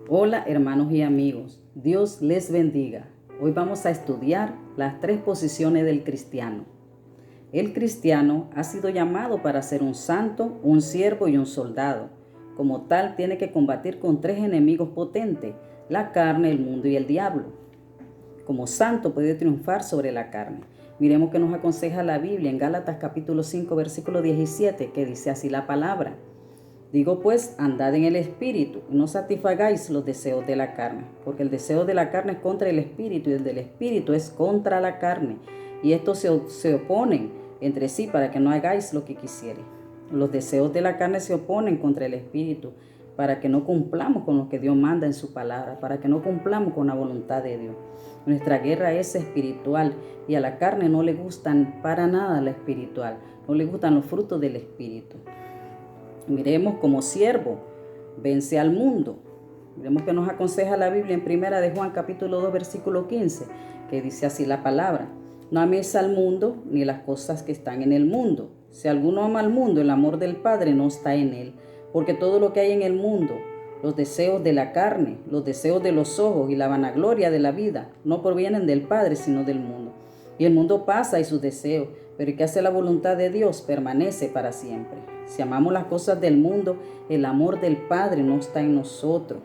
Hola hermanos y amigos, Dios les bendiga. Hoy vamos a estudiar las 3 posiciones del cristiano. El cristiano ha sido llamado para ser un santo, un siervo y un soldado. Como tal, tiene que combatir con 3 enemigos potentes: la carne, el mundo y el diablo. Como santo puede triunfar sobre la carne. Miremos que nos aconseja la Biblia en Gálatas capítulo 5 versículo 17, que dice así la palabra: Digo pues, andad en el Espíritu, y no satisfagáis los deseos de la carne, porque el deseo de la carne es contra el Espíritu, y el del Espíritu es contra la carne, y estos se oponen entre sí para que no hagáis lo que quisieres. Los deseos de la carne se oponen contra el Espíritu, para que no cumplamos con lo que Dios manda en su palabra, para que no cumplamos con la voluntad de Dios. Nuestra guerra es espiritual, y a la carne no le gustan para nada la espiritual, no le gustan los frutos del Espíritu. Miremos como siervo, vence al mundo. Miremos que nos aconseja la Biblia en 1 de Juan capítulo 2 versículo 15, que dice así la palabra: No améis al mundo ni las cosas que están en el mundo. Si alguno ama al mundo, el amor del Padre no está en él, porque todo lo que hay en el mundo, los deseos de la carne, los deseos de los ojos y la vanagloria de la vida, no provienen del Padre, sino del mundo. Y el mundo pasa y sus deseos, pero el que hace la voluntad de Dios permanece para siempre. Si amamos las cosas del mundo, el amor del Padre no está en nosotros.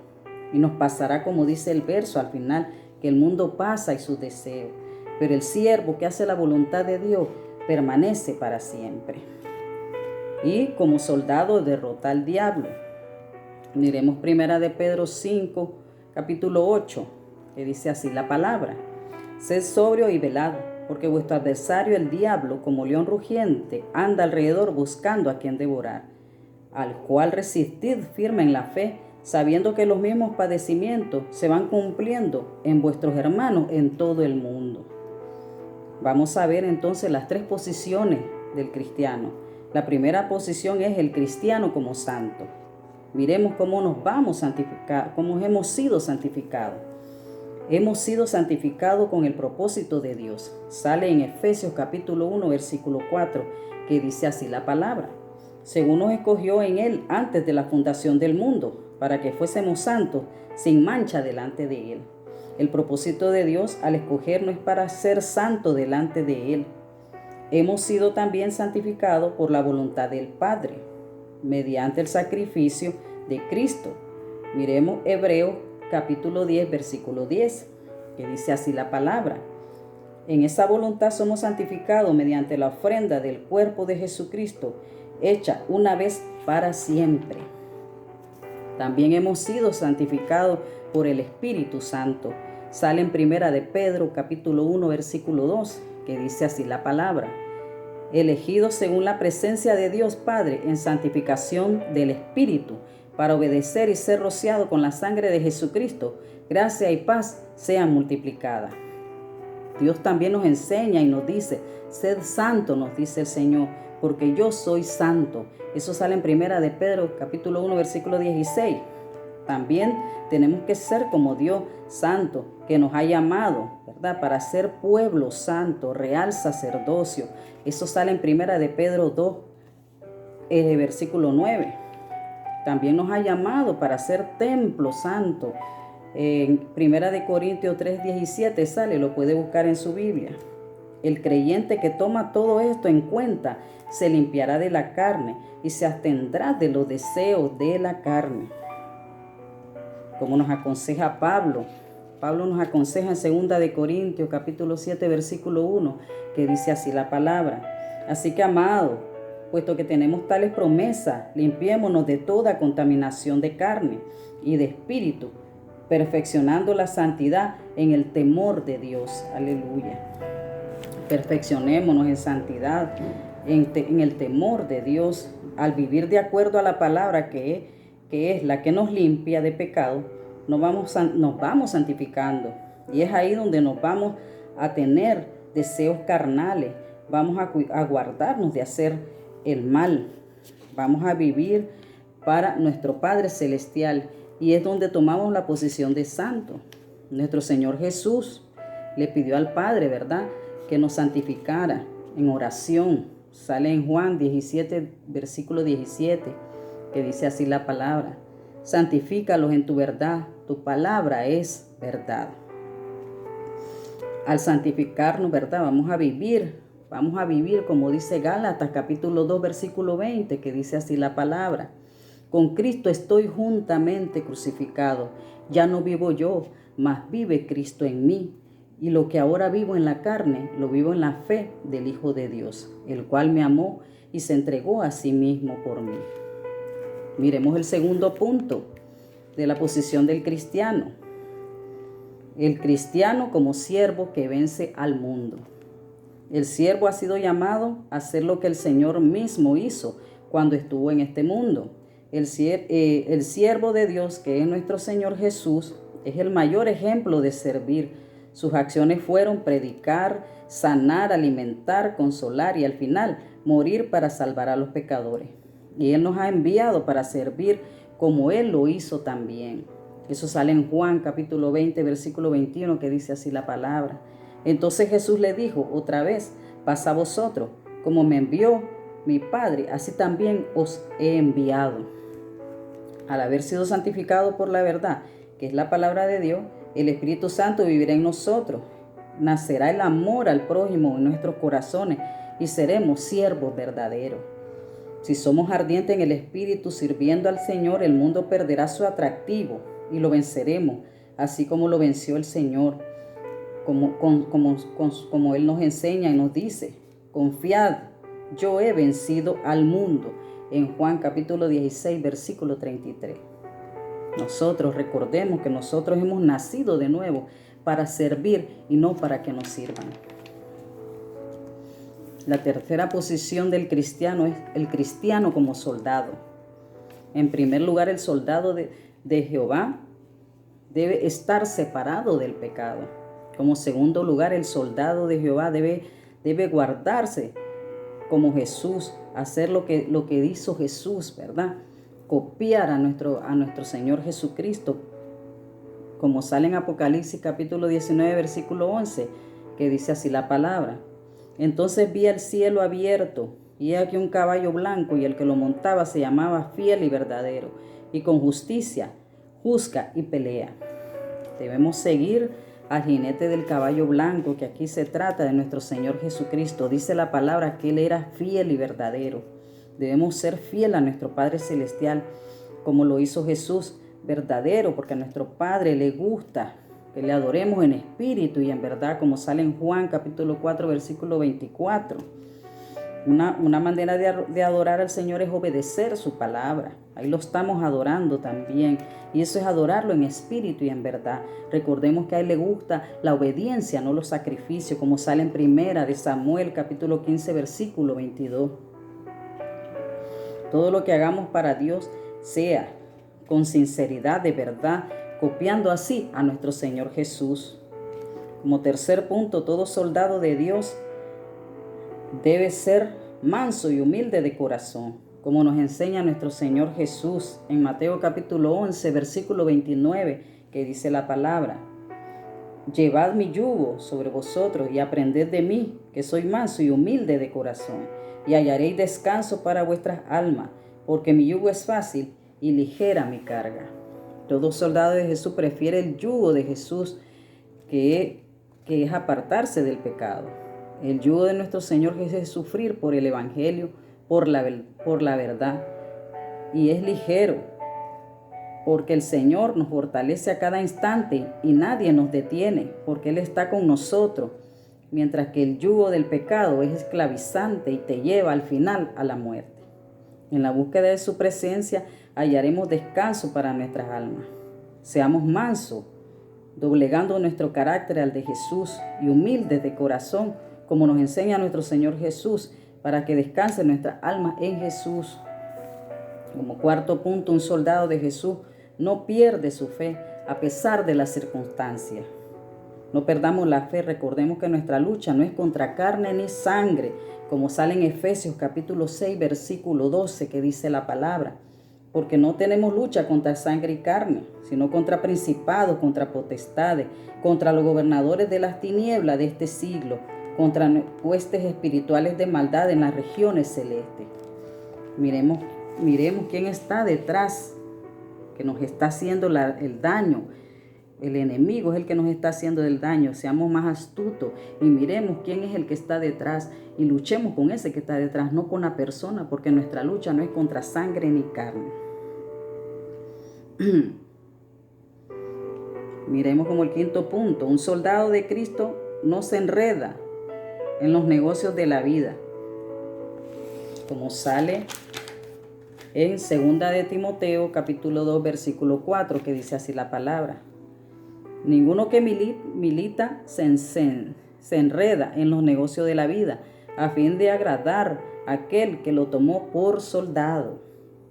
Y nos pasará, como dice el verso al final, que el mundo pasa y sus deseos, pero el siervo que hace la voluntad de Dios permanece para siempre. Y como soldado derrota al diablo. Miremos 1 de Pedro 5, capítulo 8, que dice así la palabra: Sed sobrio y velad, porque vuestro adversario el diablo, como león rugiente, anda alrededor buscando a quien devorar, al cual resistid firme en la fe, sabiendo que los mismos padecimientos se van cumpliendo en vuestros hermanos en todo el mundo. Vamos a ver entonces las 3 posiciones del cristiano. La primera posición es el cristiano como santo. Miremos cómo nos vamos santificados, cómo hemos sido santificados. Hemos sido santificados con el propósito de Dios. Sale en Efesios capítulo 1 versículo 4, que dice así la palabra: Según nos escogió en Él antes de la fundación del mundo, para que fuésemos santos, sin mancha delante de Él. El propósito de Dios al escogernos es para ser santos delante de Él. Hemos sido también santificados por la voluntad del Padre, mediante el sacrificio de Cristo. Miremos Hebreos capítulo 10, versículo 10, que dice así la palabra: En esa voluntad somos santificados mediante la ofrenda del cuerpo de Jesucristo, hecha una vez para siempre. También hemos sido santificados por el Espíritu Santo. Sale en 1 de Pedro capítulo 1, versículo 2, que dice así la palabra: Elegidos según la presencia de Dios Padre en santificación del Espíritu, para obedecer y ser rociado con la sangre de Jesucristo, gracia y paz sean multiplicadas. Dios también nos enseña y nos dice: sed santo, nos dice el Señor, porque yo soy santo. Eso sale en 1 de Pedro capítulo 1 versículo 16. También tenemos que ser como Dios santo, que nos ha llamado, ¿verdad?, para ser pueblo santo, real sacerdocio. Eso sale en 1 de Pedro 2, versículo 9. También nos ha llamado para ser templo santo. En 1 de Corintios 3:17 sale, lo puede buscar en su Biblia. El creyente que toma todo esto en cuenta se limpiará de la carne y se abstendrá de los deseos de la carne. Como nos aconseja Pablo. Pablo nos aconseja en 2 de Corintios capítulo 7 versículo 1, que dice así la palabra: Así que, amados, puesto que tenemos tales promesas, limpiémonos de toda contaminación de carne y de espíritu, perfeccionando la santidad en el temor de Dios. Aleluya. Perfeccionémonos en santidad, en el temor de Dios, al vivir de acuerdo a la palabra que es la que nos limpia de pecado. Nos vamos santificando, y es ahí donde nos vamos a tener deseos carnales, vamos a guardarnos de hacer el mal, vamos a vivir para nuestro Padre Celestial, y es donde tomamos la posición de santo. Nuestro Señor Jesús le pidió al Padre, ¿verdad?, que nos santificara en oración. Sale en Juan 17, versículo 17, que dice así la palabra: Santifícalos en tu verdad, tu palabra es verdad. Al santificarnos, ¿verdad? Vamos a vivir como dice Gálatas capítulo 2 versículo 20, que dice así la palabra. Con Cristo estoy juntamente crucificado. Ya no vivo yo, mas vive Cristo en mí. Y lo que ahora vivo en la carne, lo vivo en la fe del Hijo de Dios, el cual me amó y se entregó a sí mismo por mí. Miremos el segundo punto de la posición del cristiano. El cristiano como siervo que vence al mundo. El siervo ha sido llamado a hacer lo que el Señor mismo hizo cuando estuvo en este mundo. El siervo de Dios, que es nuestro Señor Jesús, es el mayor ejemplo de servir. Sus acciones fueron predicar, sanar, alimentar, consolar y al final morir para salvar a los pecadores. Y Él nos ha enviado para servir como Él lo hizo también. Eso sale en Juan capítulo 20, versículo 21, que dice así la palabra. Entonces Jesús le dijo otra vez, pasa a vosotros, como me envió mi Padre, así también os he enviado. Al haber sido santificado por la verdad, que es la palabra de Dios, el Espíritu Santo vivirá en nosotros. Nacerá el amor al prójimo en nuestros corazones y seremos siervos verdaderos. Si somos ardientes en el Espíritu sirviendo al Señor, el mundo perderá su atractivo y lo venceremos, así como lo venció el Señor, como Él nos enseña y nos dice, confiad, yo he vencido al mundo, en Juan capítulo 16, versículo 33. Nosotros recordemos que nosotros hemos nacido de nuevo para servir y no para que nos sirvan. La tercera posición del cristiano es el cristiano como soldado. En primer lugar, el soldado de Jehová debe estar separado del pecado. Como segundo lugar, el soldado de Jehová debe guardarse como Jesús, hacer lo que hizo Jesús, ¿verdad? Copiar a nuestro Señor Jesucristo, como sale en Apocalipsis capítulo 19, versículo 11, que dice así la palabra. Entonces vi el cielo abierto, y aquí un caballo blanco, y el que lo montaba se llamaba Fiel y Verdadero, y con justicia juzga y pelea. Debemos seguir al jinete del caballo blanco, que aquí se trata de nuestro Señor Jesucristo. Dice la palabra que Él era fiel y verdadero. Debemos ser fiel a nuestro Padre Celestial, como lo hizo Jesús, verdadero, porque a nuestro Padre le gusta que le adoremos en espíritu y en verdad, como sale en Juan capítulo 4, versículo 24. Una manera de adorar al Señor es obedecer su palabra. Ahí lo estamos adorando también. Y eso es adorarlo en espíritu y en verdad. Recordemos que a Él le gusta la obediencia, no los sacrificios, como sale en primera de Samuel capítulo 15, versículo 22. Todo lo que hagamos para Dios sea con sinceridad, de verdad, copiando así a nuestro Señor Jesús. Como tercer punto, todo soldado de Dios debe ser manso y humilde de corazón, como nos enseña nuestro Señor Jesús en Mateo capítulo 11, versículo 29, que dice la palabra: Llevad mi yugo sobre vosotros y aprended de mí, que soy manso y humilde de corazón, y hallaréis descanso para vuestras almas, porque mi yugo es fácil y ligera mi carga. Todo soldado de Jesús prefiere el yugo de Jesús, que es apartarse del pecado. El yugo de nuestro Señor Jesús es sufrir por el Evangelio, por la verdad. Y es ligero, porque el Señor nos fortalece a cada instante y nadie nos detiene, porque Él está con nosotros, mientras que el yugo del pecado es esclavizante y te lleva al final a la muerte. En la búsqueda de su presencia hallaremos descanso para nuestras almas. Seamos mansos, doblegando nuestro carácter al de Jesús y humildes de corazón, como nos enseña nuestro Señor Jesús, para que descanse nuestra alma en Jesús. Como cuarto punto, un soldado de Jesús no pierde su fe a pesar de las circunstancias. No perdamos la fe, recordemos que nuestra lucha no es contra carne ni sangre, como sale en Efesios capítulo 6, versículo 12, que dice la palabra. Porque no tenemos lucha contra sangre y carne, sino contra principados, contra potestades, contra los gobernadores de las tinieblas de este siglo, contra huestes espirituales de maldad en las regiones celestes. Miremos quién está detrás, que nos está haciendo el daño. El enemigo es el que nos está haciendo el daño. Seamos más astutos y miremos quién es el que está detrás y luchemos con ese que está detrás, no con la persona, porque nuestra lucha no es contra sangre ni carne. Miremos como el quinto punto. Un soldado de Cristo no se enreda en los negocios de la vida, como sale en 2 de Timoteo, capítulo 2, versículo 4, que dice así la palabra. Ninguno que milita se enreda en los negocios de la vida, a fin de agradar a aquel que lo tomó por soldado.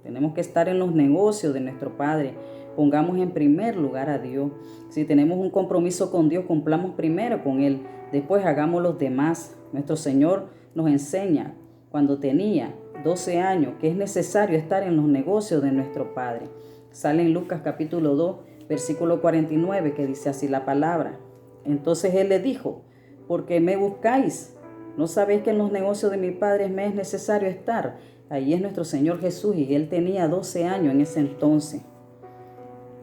Tenemos que estar en los negocios de nuestro Padre. Pongamos en primer lugar a Dios. Si tenemos un compromiso con Dios, cumplamos primero con Él. Después hagamos los demás. Nuestro Señor nos enseña cuando tenía 12 años que es necesario estar en los negocios de nuestro Padre. Sale en Lucas capítulo 2, versículo 49, que dice así la palabra. Entonces Él le dijo, ¿por qué me buscáis? ¿No sabéis que en los negocios de mi Padre me es necesario estar? Ahí es nuestro Señor Jesús y Él tenía 12 años en ese entonces.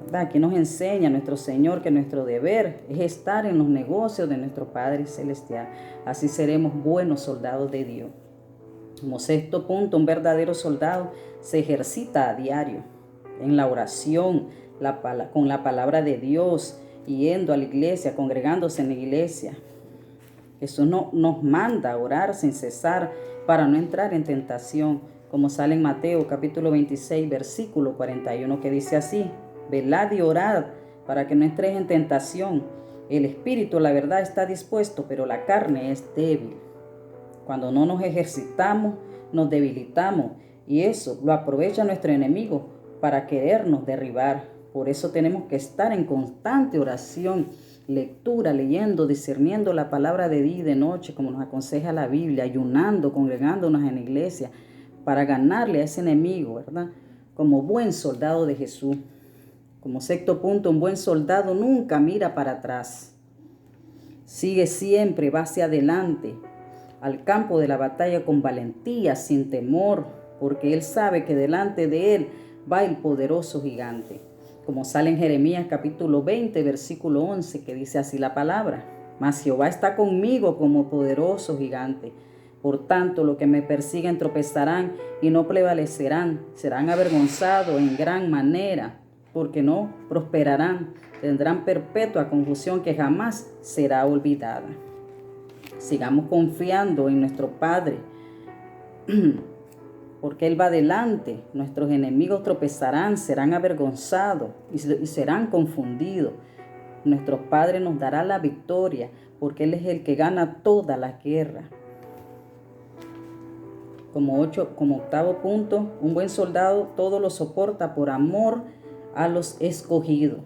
¿Verdad? Aquí nos enseña nuestro Señor que nuestro deber es estar en los negocios de nuestro Padre Celestial. Así seremos buenos soldados de Dios. Como sexto punto, un verdadero soldado se ejercita a diario en la oración, con la palabra de Dios, yendo a la iglesia, congregándose en la iglesia. Jesús nos manda a orar sin cesar para no entrar en tentación, como sale en Mateo capítulo 26, versículo 41, que dice así: velad y orad para que no entréis en tentación. El espíritu, la verdad, está dispuesto, pero la carne es débil. Cuando no nos ejercitamos, nos debilitamos, y eso lo aprovecha nuestro enemigo para querernos derribar. Por eso tenemos que estar en constante oración, lectura, leyendo, discerniendo la palabra de día y de noche, como nos aconseja la Biblia, ayunando, congregándonos en la iglesia, para ganarle a ese enemigo, ¿verdad? Como buen soldado de Jesús. Como sexto punto, un buen soldado nunca mira para atrás. Sigue siempre, va hacia adelante, al campo de la batalla con valentía, sin temor, porque él sabe que delante de él va el poderoso gigante. Como sale en Jeremías capítulo 20, versículo 11, que dice así la palabra: mas Jehová está conmigo como poderoso gigante. Por tanto, los que me persiguen tropezarán y no prevalecerán, serán avergonzados en gran manera, porque no prosperarán, tendrán perpetua confusión que jamás será olvidada. Sigamos confiando en nuestro Padre, porque Él va adelante. Nuestros enemigos tropezarán, serán avergonzados y serán confundidos. Nuestro Padre nos dará la victoria, porque Él es el que gana toda la guerra. Como octavo punto, un buen soldado todo lo soporta por amor a los escogidos.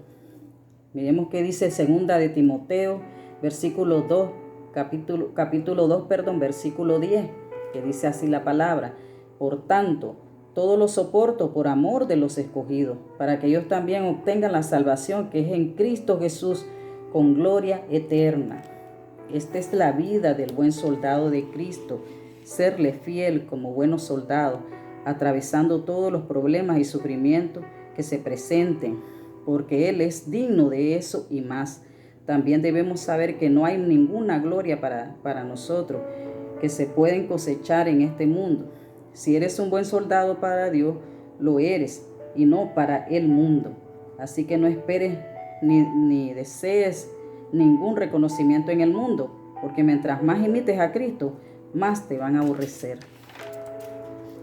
Miremos qué dice 2 de Timoteo, versículo 2, capítulo 2, versículo 10, que dice así la palabra: por tanto, todo lo soporto por amor de los escogidos, para que ellos también obtengan la salvación que es en Cristo Jesús, con gloria eterna. Esta es la vida del buen soldado de Cristo, serle fiel como buenos soldados, atravesando todos los problemas y sufrimientos que se presenten, porque Él es digno de eso y más. También debemos saber que no hay ninguna gloria para nosotros que se pueden cosechar en este mundo. Si eres un buen soldado para Dios, lo eres, y no para el mundo. Así que no esperes ni desees ningún reconocimiento en el mundo, porque mientras más imites a Cristo, más te van a aborrecer.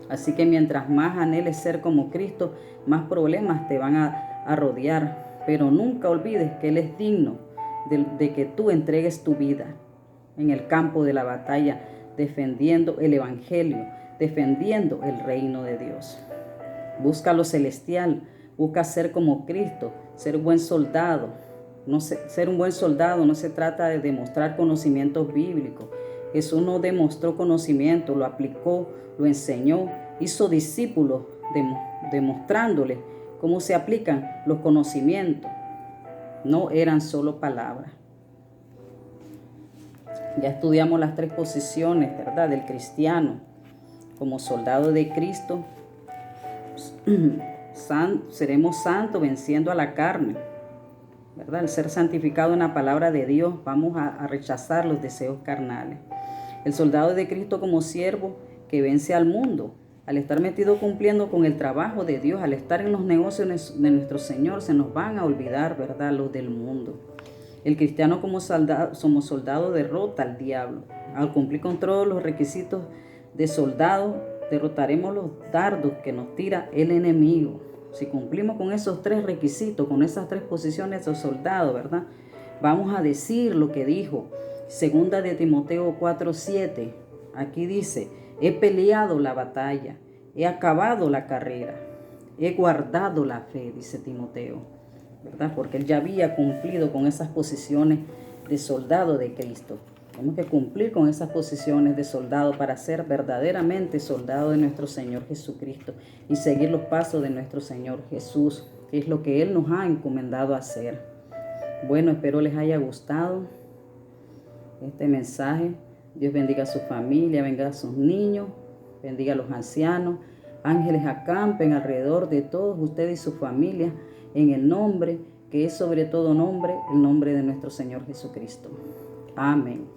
Así que mientras más anheles ser como Cristo, más problemas te van a rodear. Pero nunca olvides que Él es digno de que tú entregues tu vida en el campo de la batalla, defendiendo el evangelio, defendiendo el reino de Dios. Busca lo celestial, busca ser como Cristo, ser buen soldado. Ser un buen soldado no se trata de demostrar conocimientos bíblicos. Jesús no demostró conocimiento, lo aplicó, lo enseñó, hizo discípulos demostrándoles cómo se aplican los conocimientos. No eran solo palabras. Ya estudiamos las 3 posiciones, ¿verdad?, del cristiano. Como soldado de Cristo, seremos santos venciendo a la carne, ¿verdad? Al ser santificado en la palabra de Dios, vamos a rechazar los deseos carnales. El soldado de Cristo como siervo que vence al mundo, al estar metido cumpliendo con el trabajo de Dios, al estar en los negocios de nuestro Señor, se nos van a olvidar, ¿verdad?, los del mundo. El cristiano como soldado derrota al diablo. Al cumplir con todos los requisitos de soldado, derrotaremos los dardos que nos tira el enemigo. Si cumplimos con esos 3 requisitos, con esas 3 posiciones de soldado, ¿verdad?, vamos a decir lo que dijo Segunda de Timoteo 4:7. Aquí dice: he peleado la batalla, he acabado la carrera, he guardado la fe, dice Timoteo, ¿verdad? Porque él ya había cumplido con esas posiciones de soldado de Cristo. Tenemos que cumplir con esas posiciones de soldado para ser verdaderamente soldado de nuestro Señor Jesucristo y seguir los pasos de nuestro Señor Jesús, que es lo que Él nos ha encomendado hacer. Bueno, espero les haya gustado este mensaje. Dios bendiga a su familia, bendiga a sus niños, bendiga a los ancianos. Ángeles acampen alrededor de todos ustedes y su familia en el nombre que es sobre todo nombre, el nombre de nuestro Señor Jesucristo. Amén.